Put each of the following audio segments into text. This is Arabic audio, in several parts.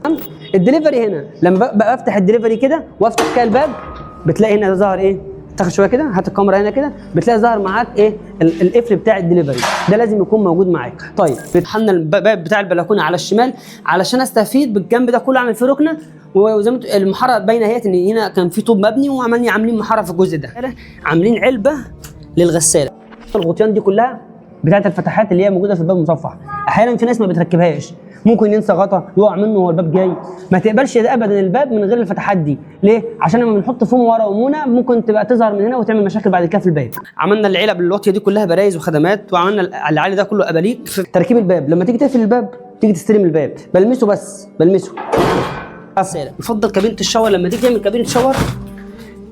تمام. الدليفري هنا لما بقى افتح الدليفري كده وافتح كده الباب بتلاقي هنا ظهر ايه، تاخد شويه كده، هات الكاميرا هنا كده، بتلاقي ظهر معاك ايه القفل بتاع الدليفري ده لازم يكون موجود معاك. طيب فتحنا الباب بتاع البلكونه على الشمال علشان استفيد بالجنب ده كله، اعمل فيه ركنه، وزي ما المحاره باينه اهيت ان هنا كان في طوب مبني عاملين محاره في الجزء ده، عاملين علبه للغساله. الغطيان دي كلها بتاعت الفتحات اللي هي موجوده في الباب المصفح، احيانا في ناس ما بتركبهاش، ممكن ينسى غطا يقع منه وهو الباب جاي. ما تقبلش ابدا الباب من غير الفتحات دي. ليه؟ عشان لما بنحط فوم ورا ومونه ممكن تبقى تظهر من هنا وتعمل مشاكل بعد كده في الباب. عملنا العلب الواطيه دي كلها برايز وخدمات، وعملنا العالي ده كله اباليك. في تركيب الباب لما تيجي تقفل الباب تيجي تستلم الباب بلمسه، بس بلمسه. يفضل كابينه الشاور لما تيجي تعمل كابينه شاور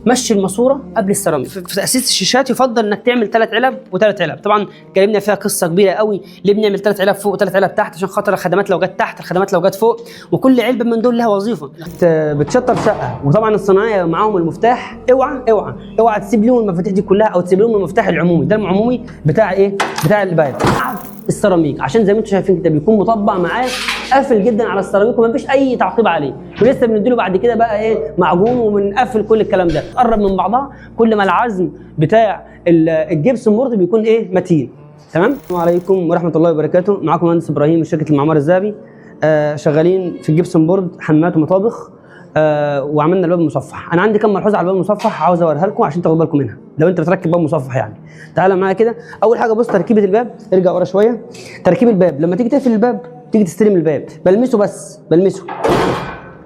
مشي الماسوره قبل السيراميك. في تاسيس الشيشات يفضل انك تعمل 3 علب و3 علب. طبعا اتكلمنا فيها قصه كبيره قوي ليه بنعمل 3 علب فوق و3 علب تحت، عشان خاطر الخدمات لو جت تحت، الخدمات لو جت فوق، وكل علبه من دول لها وظيفه. بتشطب شقه وطبعا الصناعيه معاهم المفتاح، اوعى تسيب لهم المفاتيح دي كلها او تسيب لهم المفتاح العمومي ده، العمومي بتاع ايه؟ بتاع الباب السيراميك، عشان زي ما انتم شايفين كده بيكون مطبق معاه قافل جدا على السيراميك ومفيش اي تعقيب عليه، ولسه بنديله بعد كده بقى ايه معجون وبنقفل كل الكلام ده. تقرب من بعضها كل ما العزم بتاع الجبسون بورد بيكون ايه متين. تمام. السلام عليكم ورحمه الله وبركاته، معاكم مهندس ابراهيم من شركه المعمار الذهبي. شغالين في الجبسون بورد حمامات ومطابخ، وعملنا الباب المصفح. انا عندي كم ملحوظه على الباب المصفح عاوز اوريها لكم عشان تاخدوا بالكم منها لو انت بتركب باب مصفح يعني. تعالى معايا كده. اول حاجه بص تركيبه الباب، ارجع ورا شويه. تركيب الباب لما تيجي تقفل الباب تيجي تستلم الباب بلمسه، بس بلمسه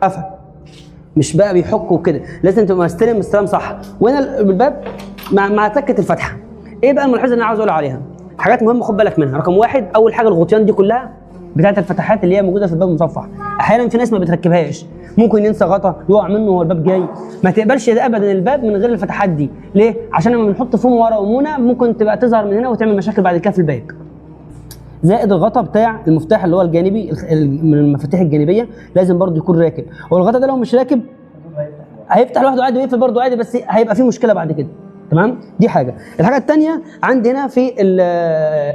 قفل، مش بقى بيحك وكده، لازم تبقى مستلم استلام صح. وهنا الباب مع تكه الفتحه. ايه بقى الملاحظه اللي انا عاوز اقول عليها؟ حاجات مهمه خد بالك منها. رقم 1، اول حاجه الغطيان دي كلها بتاعت الفتحات اللي هي موجوده في الباب المصفح، احيانا في ناس ما بتركبهاش، ممكن ينسى غطا يقع منه وهو الباب جاي. ما تقبلش ابدا الباب من غير الفتحات دي. ليه؟ عشان لما بنحط فوم ورا ومونه ممكن تبقى تظهر من هنا وتعمل مشاكل بعد كده في الباب. زائد الغطا بتاع المفتاح اللي هو الجانبي من المفاتيح الجانبيه لازم برضو يكون راكب. هو الغطا ده لو مش راكب هيفتح لوحده عادي ويقفل برضو عادي، بس هيبقى فيه مشكله بعد كده. تمام. دي حاجه. الحاجه الثانيه عندي هنا في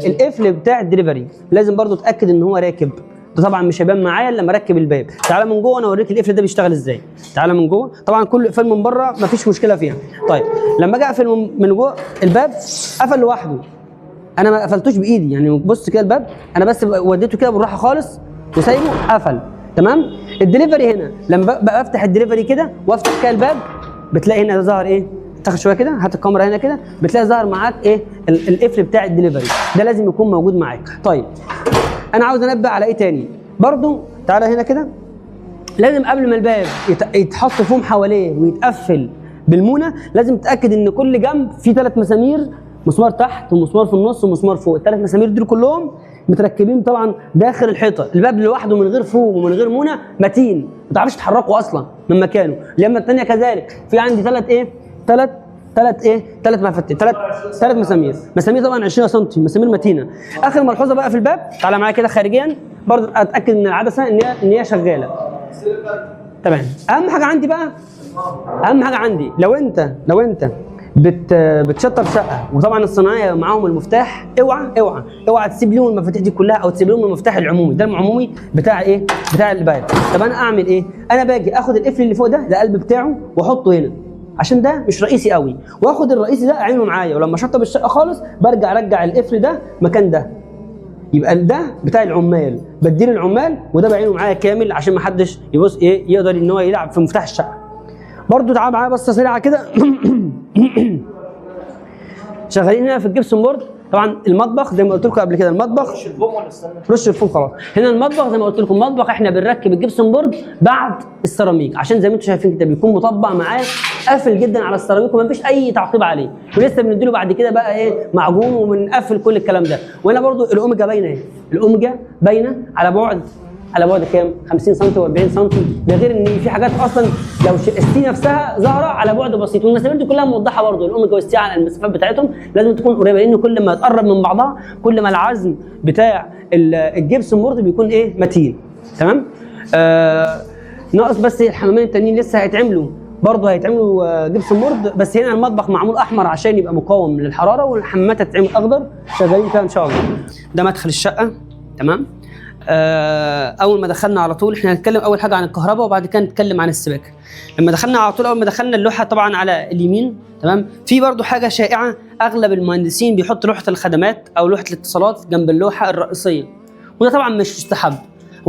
القفل بتاع الدليفري لازم برضو اتاكد ان هو راكب. ده طبعا مش هيبان معايا الا لما اركب الباب. تعالى من جوه انا اوريك القفل ده بيشتغل ازاي. تعالى من جوه. طبعا كل قفل من بره مفيش مشكله فيها. طيب لما اجي اقفل من جوه الباب قفل لوحده، انا ما قفلتوش بايدي يعني. بص كده الباب انا بس وديته كده بالراحه خالص وسايبه قفل. تمام. الدليفري هنا لما بقى افتح الدليفري كده وافتح كده الباب بتلاقي هنا ظهر ايه، تاخد شويه كده، هات الكاميرا هنا كده، بتلاقي ظهر معاك ايه القفل بتاع الدليفري ده لازم يكون موجود معاك. طيب انا عاوز انبه على ايه تاني برضو. تعالى هنا كده، لازم قبل ما الباب يتحط فوم حواليه ويتقفل بالمونه لازم تتاكد ان كل جنب فيه 3 مسامير، مسمار تحت ومسمار في النص ومسمار فوق. ال3 مسامير دول كلهم متركبين طبعا داخل الحيطه. الباب لوحده من غير فوم ومن غير مونه متين، ما تعرفش تحركه اصلا من مكانه. لما الثانيه كذلك في عندي 3 مفاتيح، 3 مسامير طبعا 20 سم، مسامير متينه. اخر ملحوظه بقى في الباب، تعالى معايا كده خارجيا برضه اتاكد ان العدسه ان هي شغاله. تمام. اهم حاجه عندي لو انت بتشطب شقه وطبعا الصناعيه معاهم المفتاح، اوعى تسيب لهم المفاتيح دي كلها او تسيب لهم المفتاح العمومي ده، العمومي بتاع ايه؟ بتاع الباب. طب انا اعمل ايه؟ انا باجي اخد القفل اللي فوق ده القلب بتاعه واحطه هنا عشان ده مش رئيسي قوي، واخد الرئيسي ده اعينه معايا، ولما اشطب الشقه خالص ارجع القفل ده مكان ده، يبقى ده بتاع العمال، بديل العمال وده بعينه معايا كامل عشان ما حدش يبص ايه يقدر ان هو يلعب في مفتاح الشقه. برضو تعال معايا بصه سريعه كده. شغالين هنا في الجبسون بورد. طبعا المطبخ زي ما قلت لكم قبل كده، المطبخ رش الفوم ولا استنى؟ رش الفوم خلاص. هنا المطبخ زي ما قلت لكم، المطبخ احنا بنركب الجبسون بورد بعد السيراميك عشان زي ما انتم شايفين كده بيكون مطبق معاه قافل جدا على السيراميك ومفيش اي تعقيب عليه، ولسه بنديله بعد كده بقى ايه معجون وبنقفل كل الكلام ده. وهنا برضو الاوميجا باينه اهي، الاوميجا باينه على بعد كام؟ 50 سم و40 سم. ده غير ان في حاجات اصلا لو السي نفسها ظاهره على بعد بسيط، والمسافات دي كلها موضحه برضه. الاوميجا والسي على المسافات بتاعتهم لازم تكون قريبه، لان كل ما تقرب من بعضها كل ما العزم بتاع الجبسون بورد بيكون ايه متين. تمام. ناقص بس الحمامين التانيين لسه هيتعملوا برضه، هيتعملوا جبسون بورد، بس هنا المطبخ معمول احمر عشان يبقى مقاوم للحراره، والحمامات هتتعمل اخضر شغالين فيها ان شاء الله. ده مدخل الشقه. تمام. اول ما دخلنا على طول احنا هنتكلم اول حاجه عن الكهرباء وبعد كده نتكلم عن السباكه. لما دخلنا على طول اول ما دخلنا اللوحه طبعا على اليمين، تمام. في برضو حاجه شائعه، اغلب المهندسين بيحط لوحه الخدمات او لوحه الاتصالات جنب اللوحه الرئيسيه، وده طبعا مش مستحب.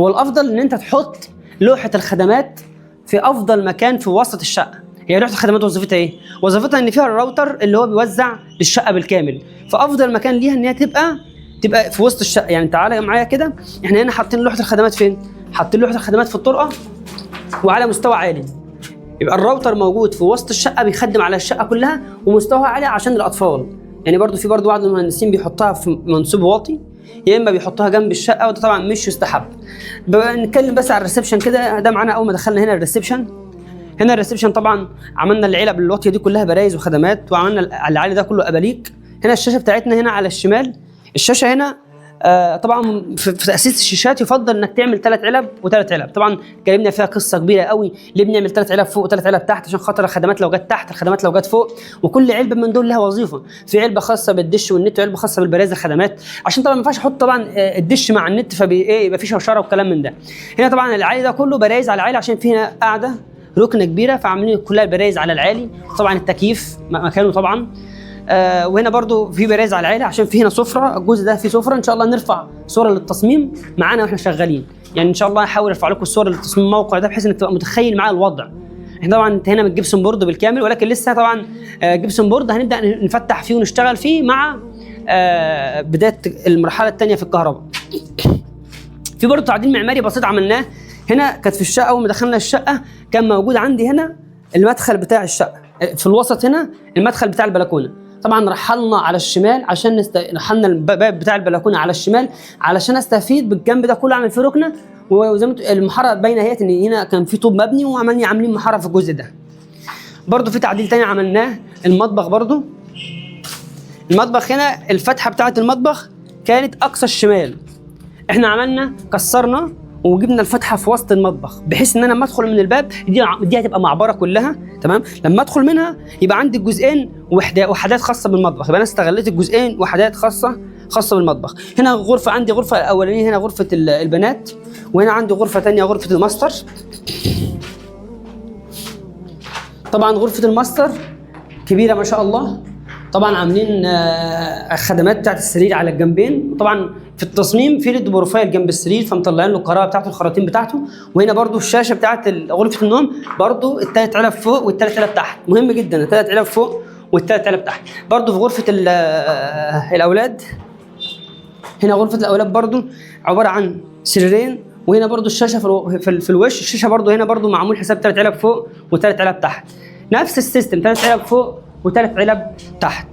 هو الافضل ان انت تحط لوحه الخدمات في افضل مكان في وسط الشقه. هي لوحه الخدمات وظيفتها ايه؟ وظيفتها ان فيها الراوتر اللي هو بيوزع للشقه بالكامل، فافضل مكان ليها ان هي تبقى في وسط الشقه. يعني تعالى معايا كده، احنا هنا حاطين لوحه الخدمات فين؟ حاطين لوحه الخدمات في الطرقه وعلى مستوى عالي، يبقى الراوتر موجود في وسط الشقه بيخدم على الشقه كلها ومستوى عالي عشان الاطفال. يعني برضو في بعض المهندسين بيحطها في منسوب واطي، يا اما بيحطها جنب الشقه، وده طبعا مش يستحب. نتكلم بس على الريسبشن كده. ده معانا اول ما دخلنا هنا الريسبشن. هنا الريسبشن طبعا عملنا العلب الواطيه دي كلها برايز وخدمات، وعملنا العالي ده كله اباليك. هنا الشاشه بتاعتنا هنا على الشمال. الشاشه هنا طبعا في تاسيس الشاشات يفضل انك تعمل 3 علب و3 علب. طبعا اتكلمنا فيها قصه كبيره قوي ليه بنعمل 3 علب فوق و3 علب تحت، عشان خاطر الخدمات لو جت تحت، الخدمات لو جت فوق، وكل علبه من دول لها وظيفه. في علبه خاصه بالدش والنت، وعلبه خاصه بالبرايز الخدمات، عشان طبعا ما ينفعش احط طبعا الدش مع النت يبقى في شوشره وكلام من ده. هنا طبعا العالي ده كله برايز على العالي، عشان في هنا قاعده ركنه كبيره فعاملين كلها البرايز على العالي. طبعا التكييف مكانه طبعا. وهنا برضو في برايز على العالي عشان في هنا سفره، الجزء ده فيه سفره. ان شاء الله نرفع صوره للتصميم معانا واحنا شغالين، يعني ان شاء الله هحاول ارفع لكم الصوره للتصميم الموقع ده بحيث انك تبقى متخيل معايا الوضع. احنا طبعا انتهينا من الجبسون بورد بالكامل، ولكن لسه طبعا جبسون بورد هنبدا نفتح فيه ونشتغل فيه مع بدايه المرحله الثانيه في الكهرباء. في برضو تعديل معماري بسيط عملناه هنا. كانت في الشقه اول ما دخلنا الشقه كان موجود عندي هنا المدخل بتاع الشقه في الوسط، هنا المدخل بتاع البلكونه. طبعا رحلنا على الشمال عشان رحلنا الباب بتاع البلكونه على الشمال علشان استفيد بالجنب ده كله، اعمل فيه ركنه. وزي ما المحاره باينه اهيت ان هنا كان في طوب مبني عاملين محاره في الجزء ده. برضو في تعديل تاني عملناه، المطبخ برضو. المطبخ هنا الفتحه بتاعه المطبخ كانت اقصى الشمال، احنا عملنا كسرنا وجبنا الفتحه في وسط المطبخ، بحيث ان انا لما ادخل من الباب دي هتبقى معبره كلها، تمام. لما ادخل منها يبقى عندي جزئين وحدات خاصه بالمطبخ، يبقى انا استغليت الجزئين وحدات خاصه بالمطبخ. هنا غرفه عندي، غرفه الاولانيه هنا غرفه البنات، وهنا عندي غرفه ثانيه غرفه الماستر. طبعا غرفه الماستر كبيره ما شاء الله. طبعا عاملين الخدمات بتاعت السرير على الجنبين. طبعا في التصميم في ليد بروفايل جنب السرير، فمطلعين له الكهرباء بتاعته، الخراطيم بتاعته. وهنا برضو الشاشه بتاعت غرفه النوم، برضو ال3 علب فوق وال3 علب تحت. مهم جدا ال3 علب فوق وال3 علب تحت. برضو في غرفه الاولاد، هنا غرفه الاولاد برضو عباره عن سريرين، وهنا برضو الشاشه في الوش. الشاشه برضو هنا برضو معمول حساب 3 علب فوق و3 علب تحت، نفس السيستم 3 علب فوق و3 علب تحت.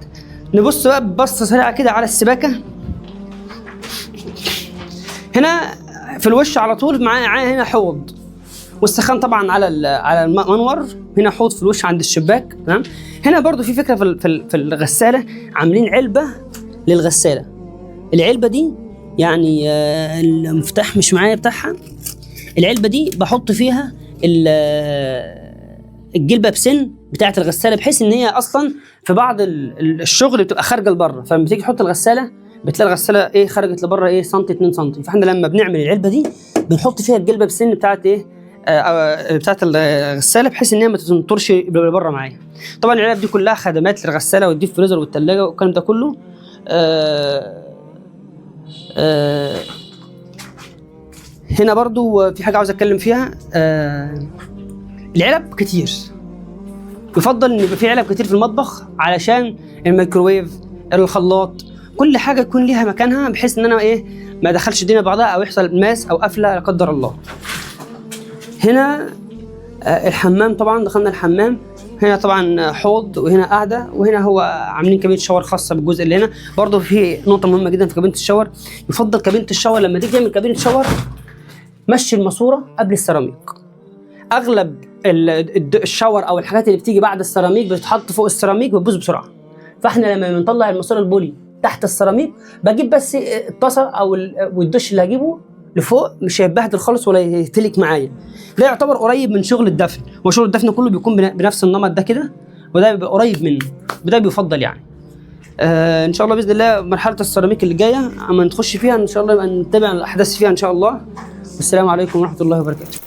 نبص بقى ببصه سريعه كده على السباكه. هنا في الوش على طول معايا هنا حوض، والسخان طبعا على المنور. هنا حوض في الوش عند الشباك، تمام. هنا برضو في فكره في الغساله، عاملين علبه للغساله. العلبه دي يعني المفتاح مش معايا بتاعها. العلبه دي بحط فيها الجلبه بسن بتاعه الغساله، بحيث ان هي اصلا في بعض الشغل بتبقى خارجه لبره، فلما تيجي تحط الغساله بتلاقي الغساله خرجت لبره سنتي 2 سنتي. فاحنا لما بنعمل العلبه دي بنحط فيها الجلبه بسن بتاعه بتاعه الغساله، بحيث ان هي ما تنطرش لبره معايا. طبعا العلب دي كلها خدمات للغساله والديب فريزر والثلاجه والكلام ده كله. هنا برضو في حاجه عاوز اتكلم فيها. العلب كتير، يفضل ان يبقى في علب كتير في المطبخ علشان الميكروويف، الخلاط، كل حاجه يكون ليها مكانها، بحيث ان انا ما ادخلش الدنيا بعضها او يحصل ماس او قفله لا قدر الله. هنا الحمام، طبعا دخلنا الحمام. هنا طبعا حوض، وهنا قاعده، وهنا هو عاملين كابينه شاور خاصه بالجزء اللي هنا. برضو في نقطه مهمه جدا في كابينه الشاور، يفضل كابينه الشاور لما تيجي تعمل كابينه شاور مشي الماسوره قبل السيراميك. اغلب الشاور او الحاجات اللي بتيجي بعد السيراميك بتتحط فوق السيراميك بتبوظ بسرعه. فاحنا لما بنطلع الماسوره البولي تحت السيراميك بجيب بس الطاسه والدش اللي هجيبه لفوق، مش هيتبهدل خالص ولا يهتلك معايا. ده يعتبر قريب من شغل الدفن، وشغل الدفن كله بيكون بنفس النمط ده كده، وده بيبقى قريب منه، وده بيفضل يعني. ان شاء الله باذن الله مرحله السيراميك اللي جايه اما نخش فيها ان شاء الله يبقى نتابع الاحداث فيها ان شاء الله. والسلام عليكم ورحمه الله وبركاته.